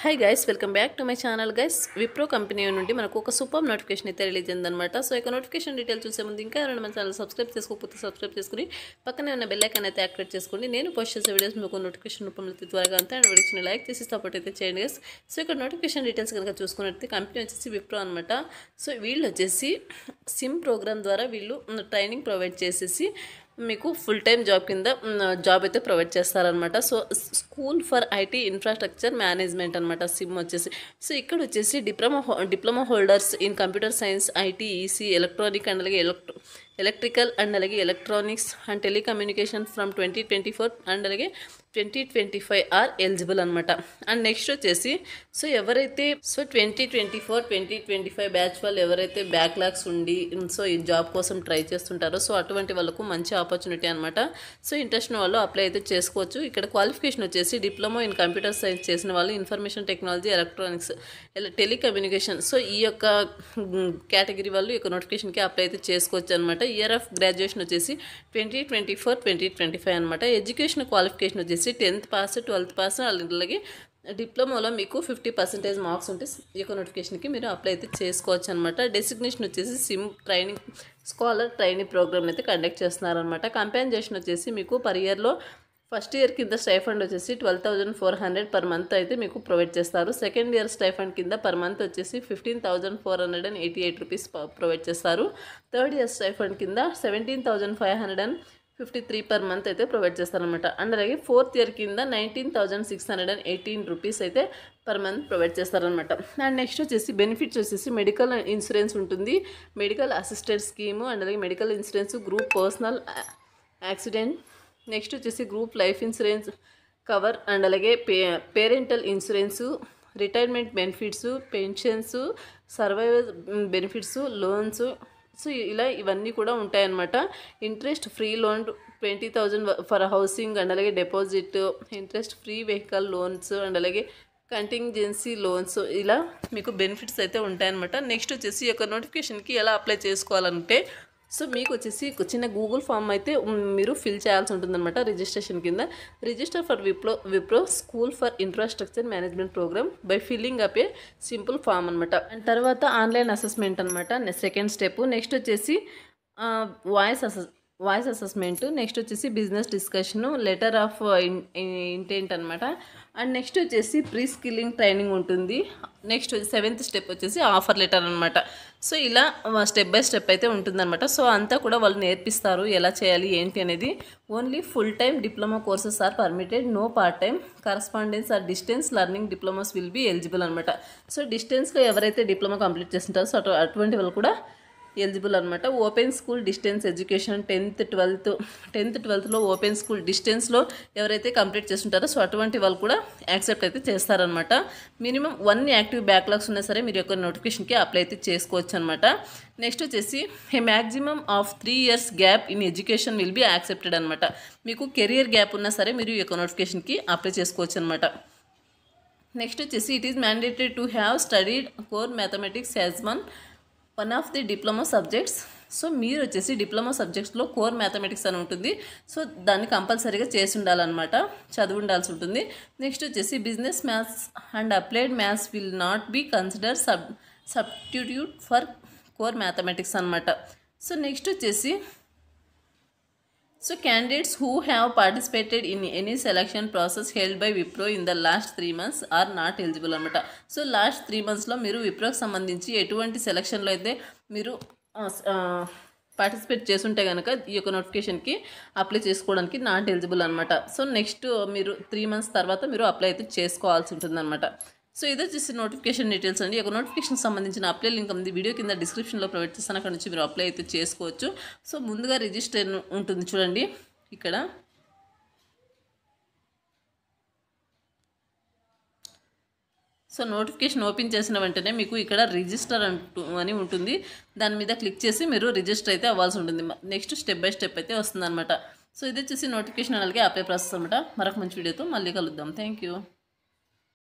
Hi guys, welcome back to my channel guys. Wipro company నుండి మనకు ఒక సూపర్ నోటిఫికేషన్ అయితే రిలీజ్ అయిందనమాట. సో ఇక నోటిఫికేషన్ డీటెయిల్ చూసే ముందు ఇంకా ఎవరైనా మన ఛానల్ సబ్స్క్రైబ్ చేసుకోకపోతే సబ్స్క్రైబ్ చేసుకుని పక్కనే ఉన్న బెల్ ఐకాన్ అయితే యాక్టివేట్ చేసుకోండి. నేను పోస్ట్ చేసే వీడియోస్ మీకు నోటిఫికేషన్ రూపంలో త్వరగా అంతా అండ్ వీడియోని లైక్ చేసి సపోర్ట్ అయితే చేయండి గైస్. సో ఇక్కడ నోటిఫికేషన్ డీటెయిల్స్ కనుక చూసుకున్నట్లయితే కంపెనీ వచ్చేసి విప్రో అనమాట. సో వీళ్ళు వచ్చేసి సిమ్ ప్రోగ్రామ్ ద్వారా వీళ్ళు ట్రైనింగ్ ప్రొవైడ్ చేసేసి మీకు ఫుల్ టైం జాబ్ కింద జాబ్ అయితే ప్రొవైడ్ చేస్తారనమాట. So school for IT infrastructure management అనమాట సిమ్ వచ్చేసి. సో ఇక్కడ వచ్చేసి diploma holders in computer science, IT, EC, electronic and అలాగే ఎలక్ట్రికల్ అండ్ అలాగే electronics and telecommunication from 2024 and అలాగే 2025 ఆర్ ఎలిజిబుల్ అనమాట. అండ్ నెక్స్ట్ వచ్చేసి సో ఎవరైతే 2024-2025 బ్యాచ్ వాళ్ళు ఎవరైతే బ్యాక్లాగ్స్ ఉండి సో ఈ జాబ్ కోసం ట్రై చేస్తుంటారో సో అటువంటి వాళ్ళకు మంచి ఆపర్చునిటీ అనమాట. సో ఇంట్రెస్ట్ ఉన్న వాళ్ళు అప్లై అయితే చేసుకోవచ్చు. ఇక్కడ క్వాలిఫికేషన్ వచ్చేసి డిప్లొమా ఇన్ కంప్యూటర్ సైన్స్ చేసిన వాళ్ళు, information technology, electronics, telecommunication so ఈ యొక్క కేటగిరీ వాళ్ళు ఈ యొక్క నోటిఫికేషన్కి అప్లై అయితే చేసుకోవచ్చు అనమాట. ఇయర్ ఆఫ్ గ్రాడ్యుయేషన్ వచ్చేసి 2024-2025 అనమాట. ఎడ్యుకేషన్ క్వాలిఫికేషన్ వచ్చేసి 10th పాస్, 12th పాస్, అలాగే డిప్లొమాలో మీకు 50% మార్క్స్ ఉంటే ఈ యొక్క నోటిఫికేషన్కి మీరు అప్లై అయితే చేసుకోవచ్చు అనమాట. డెసిగ్నేషన్ వచ్చేసి SIM training scholar training program అయితే కండక్ట్ చేస్తున్నారనమాట. కంపెన్సేషన్ వచ్చేసి మీకు పర్ ఇయర్లో ఫస్ట్ ఇయర్ కింద స్టైఫండ్ వచ్చేసి 12,400 పర్ మంత్ అయితే మీకు ప్రొవైడ్ చేస్తారు. సెకండ్ ఇయర్ స్టైఫండ్ కింద పర్ మంత్ వచ్చేసి 15,488 రూపీస్ ప్రొవైడ్ చేస్తారు. థర్డ్ ఇయర్ స్టైఫండ్ కింద 17,553 పర్ మంత్ అయితే ప్రొవైడ్ చేస్తారనమాట. అండ్ అలాగే ఫోర్త్ ఇయర్ కింద 19,618 రూపీస్ అయితే పర్ మంత్ ప్రొవైడ్ చేస్తారనమాట. అండ్ నెక్స్ట్ వచ్చేసి బెనిఫిట్స్ వచ్చేసి మెడికల్ ఇన్సూరెన్స్ ఉంటుంది, మెడికల్ అసిస్టెంట్ స్కీము అండ్ అలాగే medical insurance, group personal accident, next వచ్చేసి group life insurance cover and అలాగే parental insurance, retirement benefits, pensions, survival benefits, loans so ఇలా ఇవన్నీ కూడా ఉంటాయన్నమాట. Interest free loan 20,000 for housing and అలాగే deposit, interest free vehicle loans and అలాగే contingency loans ఇలా మీకు బెనిఫిట్స్ అయితే ఉంటాయన్నమాట. నెక్స్ట్ వచ్చేసి ఈ యొక్క నోటిఫికేషన్కి ఎలా అప్లై చేసుకోవాలంటే సో మీకు వచ్చేసి చిన్న గూగుల్ ఫామ్ అయితే మీరు ఫిల్ చేయాల్సి ఉంటుందన్నమాట రిజిస్ట్రేషన్ కింద. Register for Wipro school for infrastructure management program by filling up a simple form అనమాట. అండ్ తర్వాత ఆన్లైన్ అసెస్మెంట్ అనమాట సెకండ్ స్టెప్. నెక్స్ట్ వచ్చేసి వాయిస్ అసెస్మెంట్, నెక్స్ట్ వచ్చేసి business discussion, letter of intent అనమాట. అండ్ నెక్స్ట్ వచ్చేసి ప్రీ స్కిల్లింగ్ ట్రైనింగ్ ఉంటుంది. Next 7th step వచ్చేసి offer letter అనమాట. సో ఇలా స్టెప్ బై స్టెప్ అయితే ఉంటుందన్నమాట. సో అంతా కూడా వాళ్ళు నేర్పిస్తారు ఎలా చేయాలి ఏంటి అనేది. Only full time diploma courses are permitted, no part time, correspondence or distance learning diplomas will be eligible అనమాట. సో డిస్టెన్స్లో ఎవరైతే డిప్లొమా కంప్లీట్ చేస్తుంటారో సో అటువంటి వాళ్ళు కూడా ఎలిజిబుల్ అనమాట. Open school distance education 10th, 12thలో ఓపెన్ స్కూల్ డిస్టెన్స్లో ఎవరైతే కంప్లీట్ చేస్తుంటారో సో అటువంటి వాళ్ళు కూడా యాక్సెప్ట్ అయితే చేస్తారనమాట. మినిమం 1 యాక్టివ్ బ్యాక్లాగ్స్ ఉన్నా సరే మీరు యొక్క నోటిఫికేషన్కి అప్లై అయితే చేసుకోవచ్చు అనమాట. నెక్స్ట్ వచ్చేసి a maximum of 3 years gap in education will be accepted అనమాట. మీకు కెరియర్ గ్యాప్ ఉన్నా సరే మీరు ఈ యొక్క నోటిఫికేషన్కి అప్లై చేసుకోవచ్చు అనమాట. నెక్స్ట్ వచ్చేసి it is mandatory to have studied core mathematics as one of the diploma subjects. So మీరు వచ్చేసి డిప్లొమా సబ్జెక్ట్స్లో కోర్ మ్యాథమెటిక్స్ అని ఉంటుంది. సో దాన్ని కంపల్సరీగా చేసి ఉండాలన్నమాట, చదివి ఉండాల్సి ఉంటుంది. నెక్స్ట్ వచ్చేసి business maths and applied maths will not be consider substitute for core mathematics అనమాట. సో నెక్స్ట్ వచ్చేసి so candidates who have participated in any selection process held by Wipro in the last 3 months are not eligible అనమాట. So last 3 monthsలో మీరు విప్రోకి సంబంధించి ఎటువంటి సెలక్షన్లో అయితే మీరు participate చేస్తుంటే కనుక ఈ యొక్క నోటిఫికేషన్కి అప్లై చేసుకోవడానికి నాట్ ఎలిజిబుల్ అనమాట. సో నెక్స్ట్ మీరు 3 months తర్వాత మీరు అప్లై అయితే చేసుకోవాల్సి ఉంటుంది అనమాట. సో ఇది వచ్చేసి నోటిఫికేషన్ డీటెయిల్స్ అండి. ఒక నోటిఫికేషన్ సంబంధించిన అప్లై లింక్ ఉంది వీడియో కింద డిస్క్రిప్షన్లో ప్రొవైడ్ చేస్తాను, అక్కడ నుంచి మీరు అప్లై అయితే చేసుకోవచ్చు. సో ముందుగా రిజిస్టర్ ఉంటుంది చూడండి ఇక్కడ. సో నోటిఫికేషన్ ఓపెన్ చేసిన వెంటనే మీకు ఇక్కడ రిజిస్టర్ అని ఉంటుంది, దాని మీద క్లిక్ చేసి మీరు రిజిస్టర్ అయితే అవ్వాల్సి ఉంటుంది. నెక్స్ట్ స్టెప్ బై స్టెప్ అయితే వస్తుందన్నమాట. సో ఇది వచ్చేసి నోటిఫికేషన్ అలాగే అప్లై ప్రాసెస్ అనమాట. మరొక మంచి వీడియోతో మళ్ళీ కలుద్దాం. Thank you.